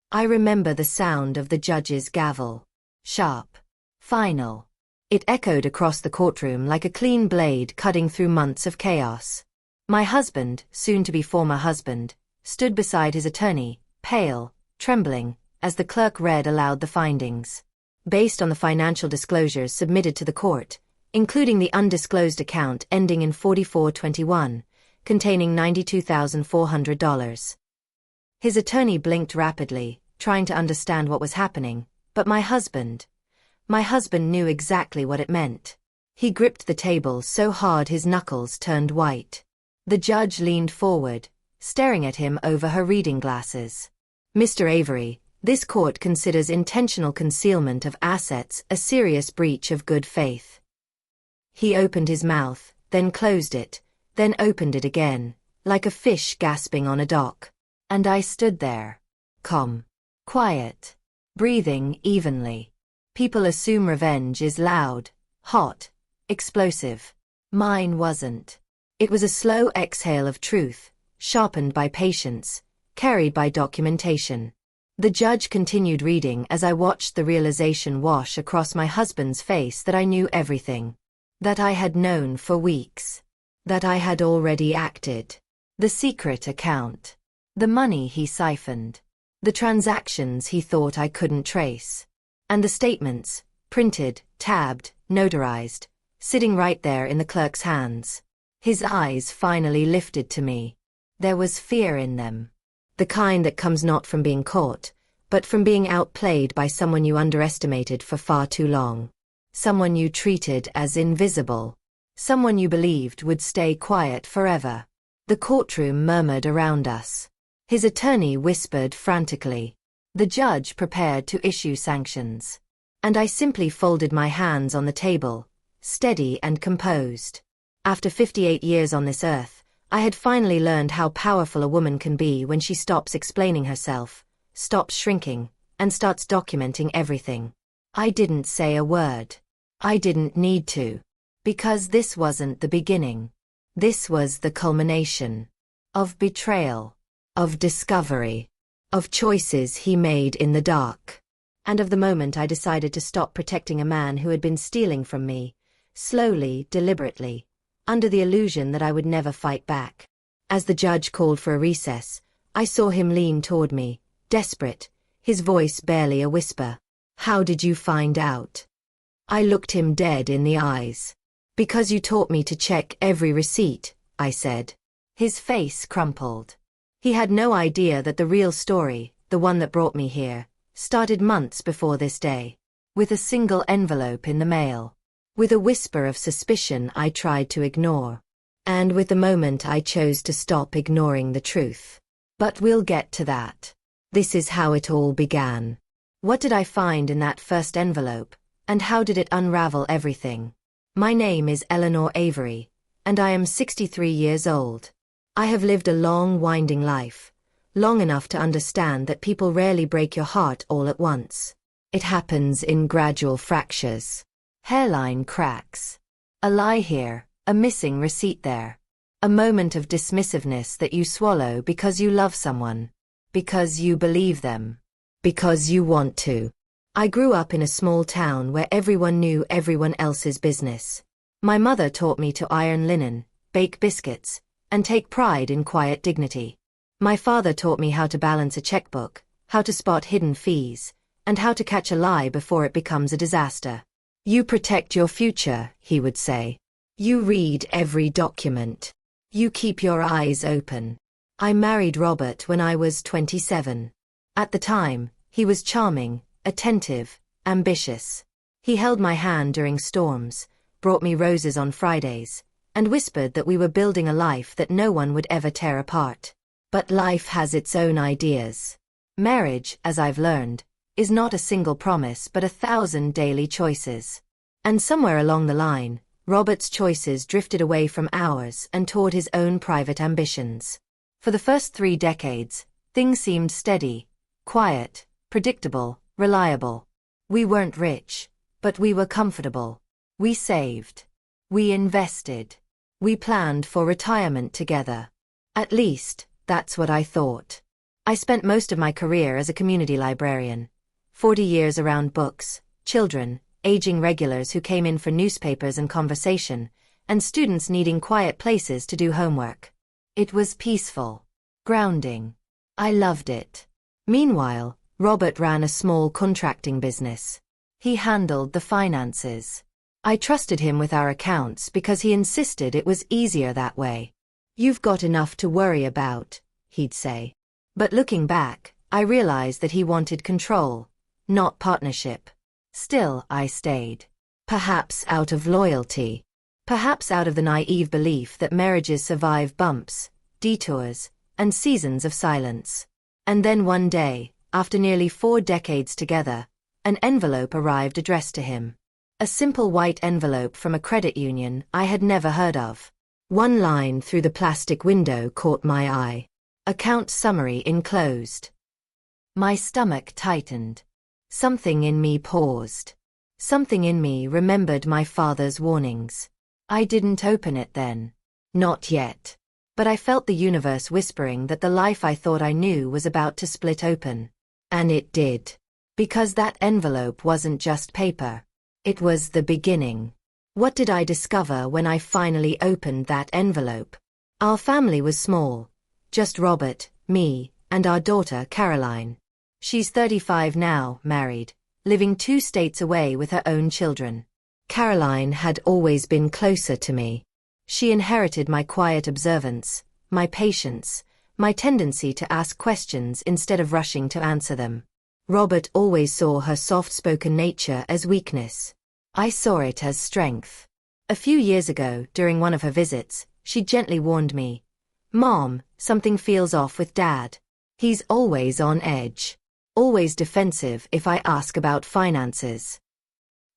I remember the sound of the judge's gavel. Sharp. Final. It echoed across the courtroom like a clean blade cutting through months of chaos. My husband, soon-to-be former husband, stood beside his attorney, pale, trembling, as the clerk read aloud the findings. Based on the financial disclosures submitted to the court, including the undisclosed account ending in 4421, containing $92,400. His attorney blinked rapidly, trying to understand what was happening, but my husband knew exactly what it meant. He gripped the table so hard his knuckles turned white. The judge leaned forward, staring at him over her reading glasses. Mr. Avery, this court considers intentional concealment of assets a serious breach of good faith. He opened his mouth, then closed it, then opened it again, like a fish gasping on a dock. And I stood there. Calm. Quiet. Breathing evenly. People assume revenge is loud, hot, explosive. Mine wasn't. It was a slow exhale of truth, sharpened by patience, carried by documentation. The judge continued reading as I watched the realization wash across my husband's face that I knew everything. That I had known for weeks. That I had already acted. The secret account. The money he siphoned. The transactions he thought I couldn't trace. And the statements, printed, tabbed, notarized, sitting right there in the clerk's hands. His eyes finally lifted to me. There was fear in them. The kind that comes not from being caught, but from being outplayed by someone you underestimated for far too long. Someone you treated as invisible. Someone you believed would stay quiet forever. The courtroom murmured around us. His attorney whispered frantically. The judge prepared to issue sanctions. And I simply folded my hands on the table, steady and composed. After 58 years on this earth, I had finally learned how powerful a woman can be when she stops explaining herself, stops shrinking, and starts documenting everything. I didn't say a word. I didn't need to. Because this wasn't the beginning. This was the culmination. Of betrayal. Of discovery. Of choices he made in the dark. And of the moment I decided to stop protecting a man who had been stealing from me, slowly, deliberately, under the illusion that I would never fight back. As the judge called for a recess, I saw him lean toward me, desperate, his voice barely a whisper. How did you find out? I looked him dead in the eyes. Because you taught me to check every receipt, I said. His face crumpled. He had no idea that the real story, the one that brought me here, started months before this day. With a single envelope in the mail. With a whisper of suspicion I tried to ignore. And with the moment I chose to stop ignoring the truth. But we'll get to that. This is how it all began. What did I find in that first envelope, and how did it unravel everything? My name is Eleanor Avery, and I am 63 years old. I have lived a long, winding life, long enough to understand that people rarely break your heart all at once. It happens in gradual fractures. Hairline cracks. A lie here, a missing receipt there. A moment of dismissiveness that you swallow because you love someone. Because you believe them. Because you want to. I grew up in a small town where everyone knew everyone else's business. My mother taught me to iron linen, bake biscuits, and take pride in quiet dignity. My father taught me how to balance a checkbook, how to spot hidden fees, and how to catch a lie before it becomes a disaster. You protect your future, he would say. You read every document. You keep your eyes open. I married Robert when I was 27. At the time, he was charming, attentive, ambitious. He held my hand during storms, brought me roses on Fridays, and whispered that we were building a life that no one would ever tear apart. But life has its own ideas. Marriage, as I've learned, is not a single promise but 1,000 daily choices. And somewhere along the line, Robert's choices drifted away from ours and toward his own private ambitions. For the first 3 decades, things seemed steady, quiet, predictable, reliable. We weren't rich, but we were comfortable. We saved. We invested. We planned for retirement together. At least, that's what I thought. I spent most of my career as a community librarian. 40 years around books, children, aging regulars who came in for newspapers and conversation, and students needing quiet places to do homework. It was peaceful, grounding. I loved it. Meanwhile, Robert ran a small contracting business. He handled the finances. I trusted him with our accounts because he insisted it was easier that way. "You've got enough to worry about," he'd say. But looking back, I realized that he wanted control, not partnership. Still, I stayed. Perhaps out of loyalty. Perhaps out of the naive belief that marriages survive bumps, detours, and seasons of silence. And then one day, after nearly 4 decades together, an envelope arrived addressed to him. A simple white envelope from a credit union I had never heard of. One line through the plastic window caught my eye. Account summary enclosed. My stomach tightened. Something in me paused. Something in me remembered my father's warnings. I didn't open it then. Not yet. But I felt the universe whispering that the life I thought I knew was about to split open. And it did. Because that envelope wasn't just paper. It was the beginning. What did I discover when I finally opened that envelope? Our family was small. Just Robert, me, and our daughter Caroline. She's 35 now, married, living 2 states away with her own children. Caroline had always been closer to me. She inherited my quiet observance, my patience, my tendency to ask questions instead of rushing to answer them. Robert always saw her soft-spoken nature as weakness. I saw it as strength. A few years ago, during one of her visits, she gently warned me, "Mom, something feels off with Dad. He's always on edge. Always defensive if I ask about finances."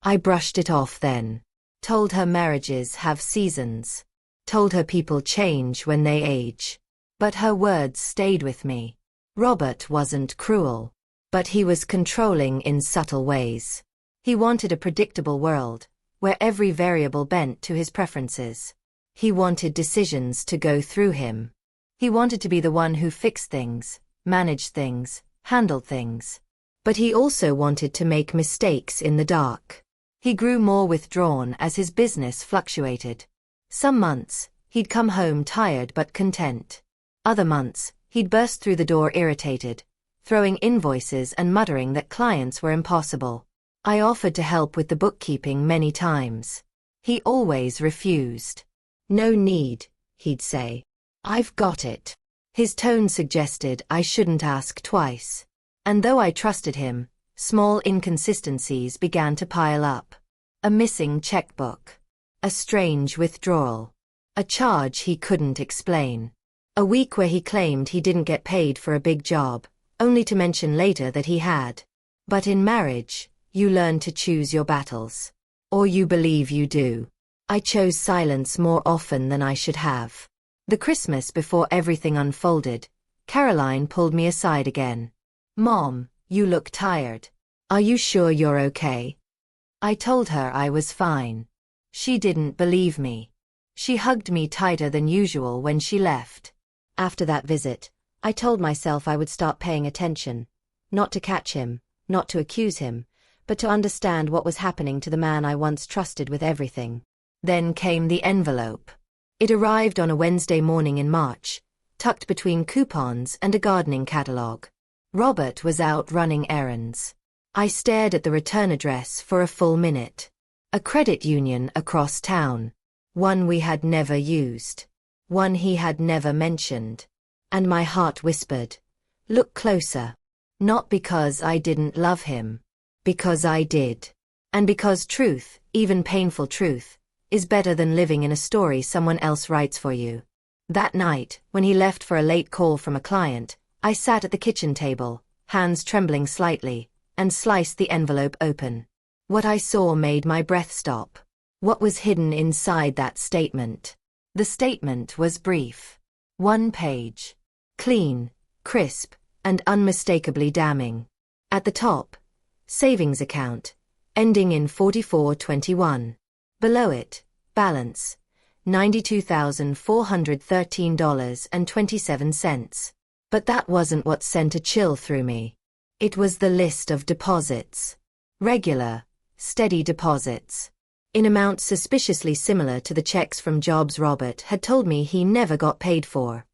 I brushed it off then. Told her marriages have seasons. Told her people change when they age. But her words stayed with me. Robert wasn't cruel. But he was controlling in subtle ways. He wanted a predictable world, where every variable bent to his preferences. He wanted decisions to go through him. He wanted to be the one who fixed things, managed things, handled things. But he also wanted to make mistakes in the dark. He grew more withdrawn as his business fluctuated. Some months, he'd come home tired but content. Other months, he'd burst through the door irritated, throwing invoices and muttering that clients were impossible. I offered to help with the bookkeeping many times. He always refused. "No need," he'd say. "I've got it." His tone suggested I shouldn't ask twice. And though I trusted him, small inconsistencies began to pile up. A missing checkbook. A strange withdrawal. A charge he couldn't explain. A week where he claimed he didn't get paid for a big job, only to mention later that he had. But in marriage, you learn to choose your battles. Or you believe you do. I chose silence more often than I should have. The Christmas before everything unfolded, Caroline pulled me aside again. "Mom, you look tired. Are you sure you're okay?" I told her I was fine. She didn't believe me. She hugged me tighter than usual when she left. After that visit, I told myself I would start paying attention. Not to catch him, not to accuse him, but to understand what was happening to the man I once trusted with everything. Then came the envelope. It arrived on a Wednesday morning in March, tucked between coupons and a gardening catalog. Robert was out running errands. I stared at the return address for a full minute. A credit union across town. One we had never used. One he had never mentioned. And my heart whispered, "Look closer." Not because I didn't love him. Because I did. And because truth, even painful truth, is better than living in a story someone else writes for you. That night, when he left for a late call from a client, I sat at the kitchen table, hands trembling slightly, and sliced the envelope open. What I saw made my breath stop. What was hidden inside that statement? The statement was brief. 1 page. Clean, crisp, and unmistakably damning. At the top, savings account, ending in 4421. Below it, balance, $92,413.27. But that wasn't what sent a chill through me. It was the list of deposits. Regular, steady deposits. In amounts suspiciously similar to the checks from jobs Robert had told me he never got paid for.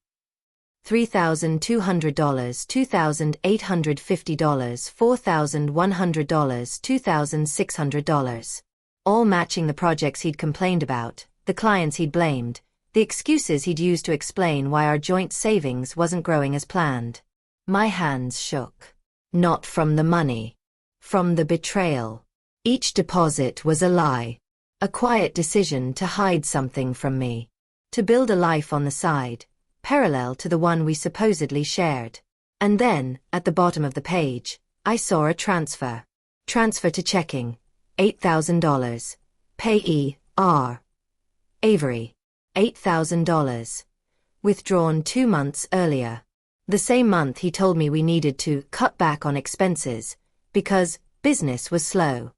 $3,200, $2,850, $4,100, $2,600. All matching the projects he'd complained about, the clients he'd blamed, the excuses he'd used to explain why our joint savings wasn't growing as planned. My hands shook. Not from the money. From the betrayal. Each deposit was a lie. A quiet decision to hide something from me. To build a life on the side, parallel to the one we supposedly shared. And then, at the bottom of the page, I saw a transfer. Transfer to checking. $8,000. Payee, R. Avery. $8,000. Withdrawn 2 months earlier. The same month he told me we needed to cut back on expenses, because business was slow.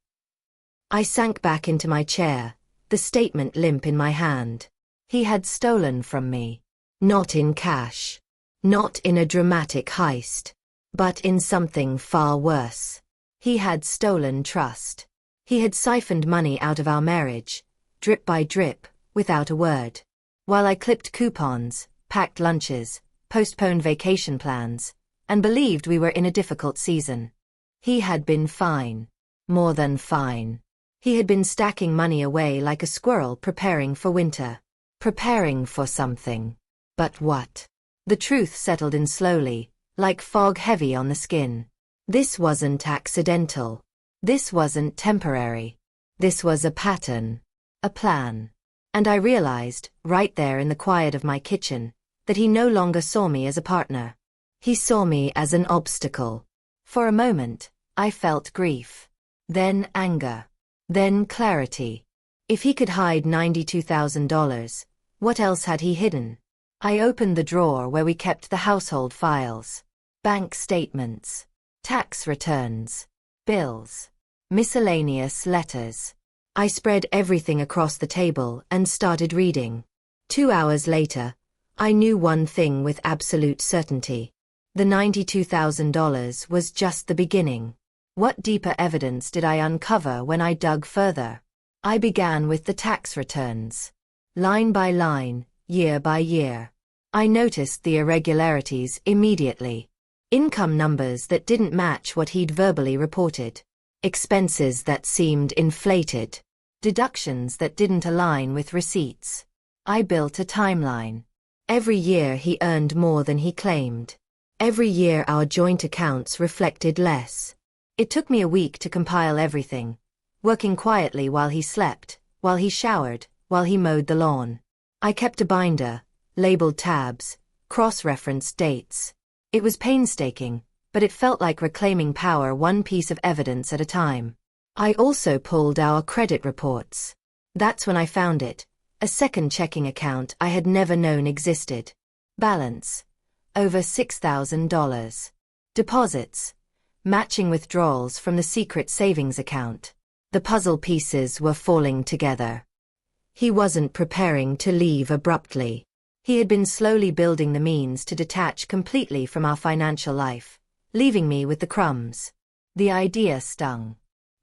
I sank back into my chair, the statement limp in my hand. He had stolen from me. Not in cash. Not in a dramatic heist. But in something far worse. He had stolen trust. He had siphoned money out of our marriage, drip by drip, without a word. While I clipped coupons, packed lunches, postponed vacation plans, and believed we were in a difficult season. He had been fine. More than fine. He had been stacking money away like a squirrel preparing for winter. Preparing for something. But what? The truth settled in slowly, like fog heavy on the skin. This wasn't accidental. This wasn't temporary. This was a pattern. A plan. And I realized, right there in the quiet of my kitchen, that he no longer saw me as a partner. He saw me as an obstacle. For a moment, I felt grief. Then anger. Then clarity. If he could hide $92,000, what else had he hidden? I opened the drawer where we kept the household files. Bank statements. Tax returns. Bills. Miscellaneous letters. I spread everything across the table and started reading. 2 hours later, I knew one thing with absolute certainty. The $92,000 was just the beginning. What deeper evidence did I uncover when I dug further? I began with the tax returns. Line by line, year by year. I noticed the irregularities immediately. Income numbers that didn't match what he'd verbally reported. Expenses that seemed inflated. Deductions that didn't align with receipts. I built a timeline. Every year he earned more than he claimed. Every year our joint accounts reflected less. It took me a week to compile everything, working quietly while he slept, while he showered, while he mowed the lawn. I kept a binder, labeled tabs, cross-referenced dates. It was painstaking, but it felt like reclaiming power one piece of evidence at a time. I also pulled our credit reports. That's when I found it, a second checking account I had never known existed. Balance. Over $6,000. Deposits. Matching withdrawals from the secret savings account. The puzzle pieces were falling together. He wasn't preparing to leave abruptly. He had been slowly building the means to detach completely from our financial life, leaving me with the crumbs. The idea stung.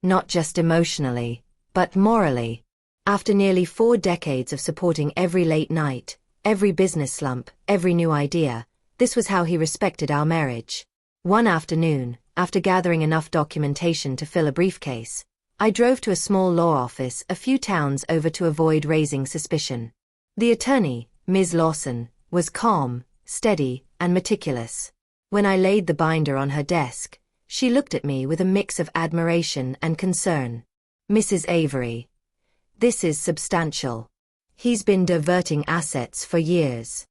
Not just emotionally, but morally. After nearly 4 decades of supporting every late night, every business slump, every new idea, this was how he respected our marriage. One afternoon, after gathering enough documentation to fill a briefcase, I drove to a small law office a few towns over to avoid raising suspicion. The attorney, Ms. Lawson, was calm, steady, and meticulous. When I laid the binder on her desk, she looked at me with a mix of admiration and concern. Mrs. Avery. This is substantial. He's been diverting assets for years.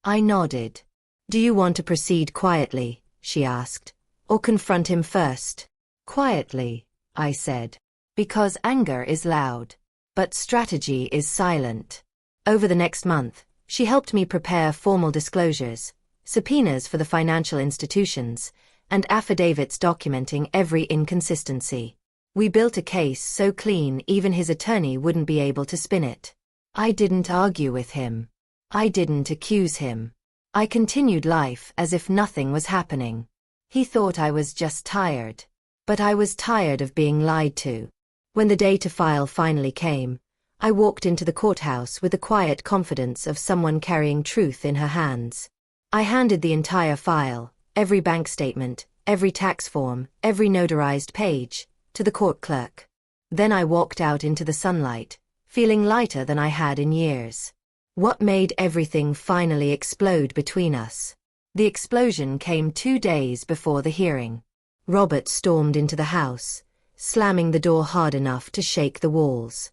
I nodded. Do you want to proceed quietly, she asked, or confront him first? Quietly, I said. Because anger is loud. But strategy is silent. Over the next month, she helped me prepare formal disclosures, subpoenas for the financial institutions, and affidavits documenting every inconsistency. We built a case so clean even his attorney wouldn't be able to spin it. I didn't argue with him. I didn't accuse him. I continued life as if nothing was happening. He thought I was just tired. But I was tired of being lied to. When the day to file finally came, I walked into the courthouse with the quiet confidence of someone carrying truth in her hands. I handed the entire file, every bank statement, every tax form, every notarized page, to the court clerk. Then I walked out into the sunlight, feeling lighter than I had in years. What made everything finally explode between us? The explosion came 2 days before the hearing. Robert stormed into the house, slamming the door hard enough to shake the walls.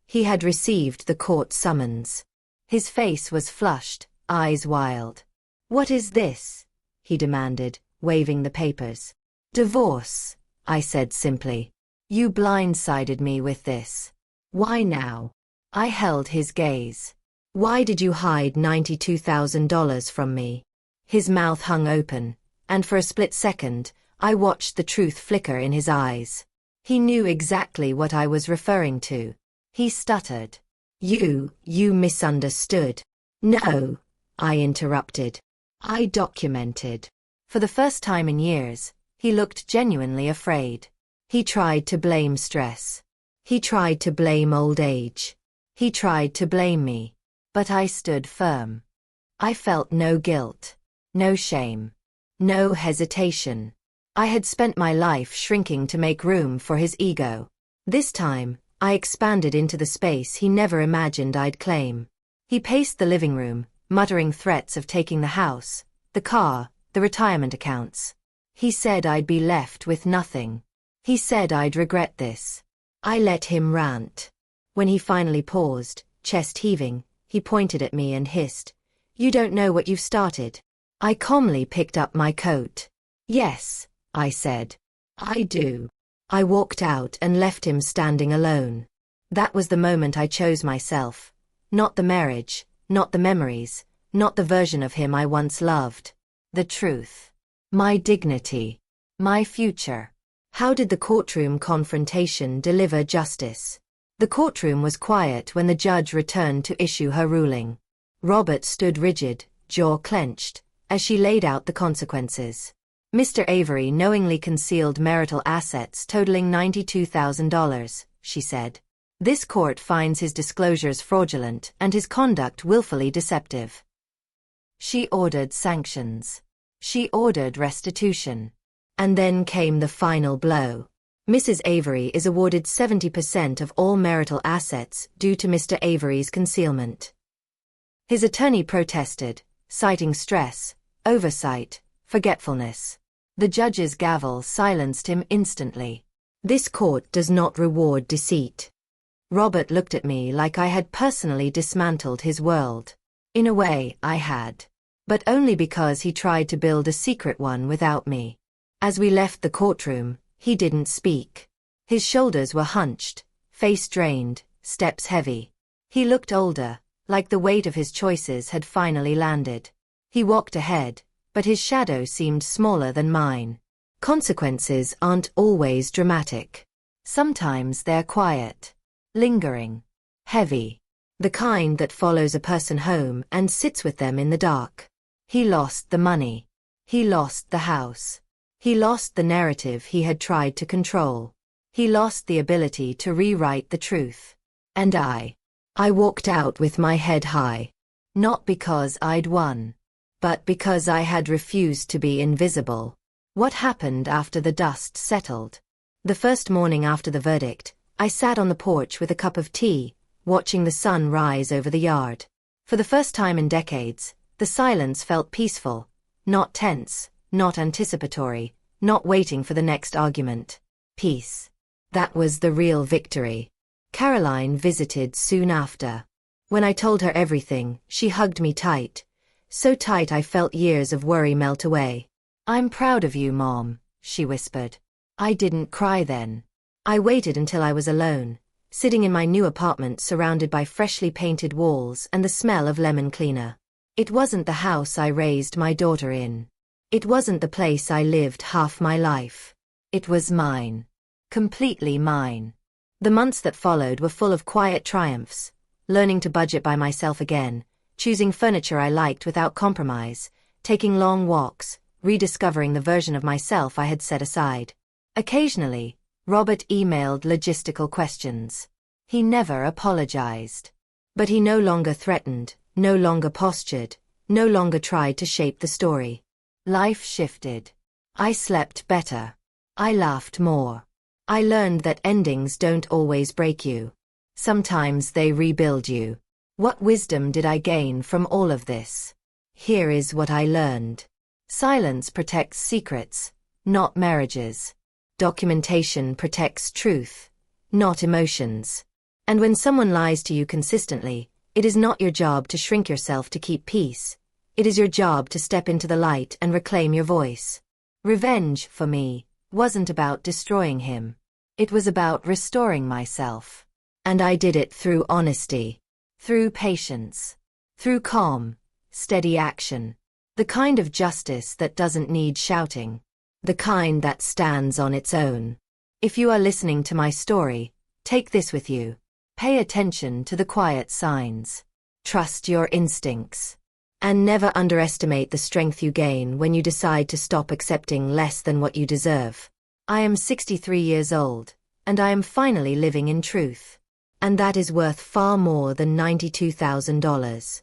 He had received the court summons. His face was flushed, eyes wild. "What is this?" he demanded, waving the papers. "Divorce," I said simply. "You blindsided me with this. Why now?" I held his gaze. "Why did you hide $92,000 from me?" His mouth hung open, and for a split second, I watched the truth flicker in his eyes. He knew exactly what I was referring to. He stuttered. You misunderstood." "No," I interrupted. "I documented." For the first time in years, he looked genuinely afraid. He tried to blame stress. He tried to blame old age. He tried to blame me. But I stood firm. I felt no guilt, no shame, no hesitation. I had spent my life shrinking to make room for his ego. This time, I expanded into the space he never imagined I'd claim. He paced the living room, muttering threats of taking the house, the car, the retirement accounts. He said I'd be left with nothing. He said I'd regret this. I let him rant. When he finally paused, chest heaving, he pointed at me and hissed, "You don't know what you've started." I calmly picked up my coat. "Yes," I said. "I do." I walked out and left him standing alone. That was the moment I chose myself. Not the marriage, not the memories, not the version of him I once loved. The truth. My dignity. My future. How did the courtroom confrontation deliver justice? The courtroom was quiet when the judge returned to issue her ruling. Robert stood rigid, jaw clenched, as she laid out the consequences. Mr. Avery knowingly concealed marital assets totaling $92,000, she said. This court finds his disclosures fraudulent and his conduct willfully deceptive. She ordered sanctions. She ordered restitution. And then came the final blow. Mrs. Avery is awarded 70% of all marital assets due to Mr. Avery's concealment. His attorney protested, citing stress, oversight, forgetfulness. The judge's gavel silenced him instantly. This court does not reward deceit. Robert looked at me like I had personally dismantled his world. In a way, I had. But only because he tried to build a secret one without me. As we left the courtroom, he didn't speak. His shoulders were hunched, face drained, steps heavy. He looked older, like the weight of his choices had finally landed. He walked ahead, but his shadow seemed smaller than mine. Consequences aren't always dramatic. Sometimes they're quiet, lingering, heavy. The kind that follows a person home and sits with them in the dark. He lost the money. He lost the house. He lost the narrative he had tried to control. He lost the ability to rewrite the truth. And I walked out with my head high. Not because I'd won, but because I had refused to be invisible. What happened after the dust settled? The first morning after the verdict, I sat on the porch with a cup of tea, watching the sun rise over the yard. For the first time in decades, the silence felt peaceful, not tense, not anticipatory, not waiting for the next argument. Peace. That was the real victory. Caroline visited soon after. When I told her everything, she hugged me tight. So tight I felt years of worry melt away. "I'm proud of you, Mom," she whispered. I didn't cry then. I waited until I was alone, sitting in my new apartment surrounded by freshly painted walls and the smell of lemon cleaner. It wasn't the house I raised my daughter in. It wasn't the place I lived half my life. It was mine. Completely mine. The months that followed were full of quiet triumphs, learning to budget by myself again, choosing furniture I liked without compromise, taking long walks, rediscovering the version of myself I had set aside. Occasionally, Robert emailed logistical questions. He never apologized. But he no longer threatened, no longer postured, no longer tried to shape the story. Life shifted. I slept better. I laughed more. I learned that endings don't always break you. Sometimes they rebuild you. What wisdom did I gain from all of this? Here is what I learned. Silence protects secrets, not marriages. Documentation protects truth, not emotions. And when someone lies to you consistently, it is not your job to shrink yourself to keep peace. It is your job to step into the light and reclaim your voice. Revenge, for me, wasn't about destroying him. It was about restoring myself. And I did it through honesty, through patience, through calm, steady action. The kind of justice that doesn't need shouting. The kind that stands on its own. If you are listening to my story, take this with you. Pay attention to the quiet signs. Trust your instincts. And never underestimate the strength you gain when you decide to stop accepting less than what you deserve. I am 63 years old, and I am finally living in truth. And that is worth far more than $92,000.